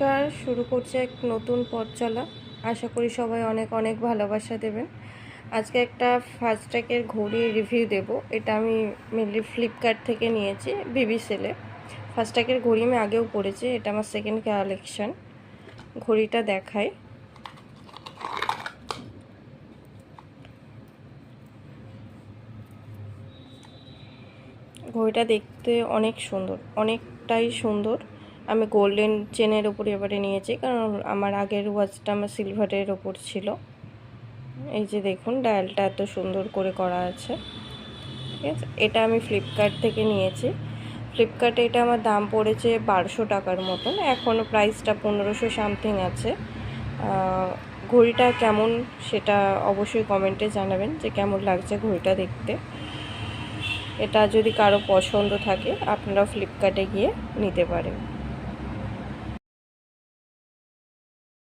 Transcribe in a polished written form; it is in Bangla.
নমস্কার, শুরু করছি এক নতুন পথ চলা। আশা করি সবাই অনেক অনেক ভালোবাসা দেবেন। আজকে একটা ফাস্ট্র্যাকের ঘড়ি রিভিউ দেব। এটা আমি মেনলি ফ্লিপকার্ট থেকে নিয়েছি, বিবি সেলে। ফাস্ট্র্যাকের ঘড়ি আমি আগেও পড়েছি, এটা আমার সেকেন্ড কালেকশন। ঘড়িটা দেখাই। ঘড়িটা দেখতে অনেক সুন্দর, অনেকটাই সুন্দর। আমি গোল্ডেন চেনের ওপরে এবারে নিয়েছি, কারণ আমার আগের ওয়াচটা আমার সিলভারের ওপর ছিল। এই যে দেখুন, ডায়ালটা এত সুন্দর করে করা আছে। ঠিক আছে, এটা আমি ফ্লিপকার্ট থেকে নিয়েছি। ফ্লিপকার্টে এটা আমার দাম পড়েছে 1200 টাকার মতন। এখনও প্রাইসটা 1500 সামথিং আছে। ঘড়িটা কেমন সেটা অবশ্যই কমেন্টে জানাবেন যে কেমন লাগছে ঘড়িটা দেখতে। এটা যদি কারো পছন্দ থাকে আপনারা ফ্লিপকার্টে গিয়ে নিতে পারেন।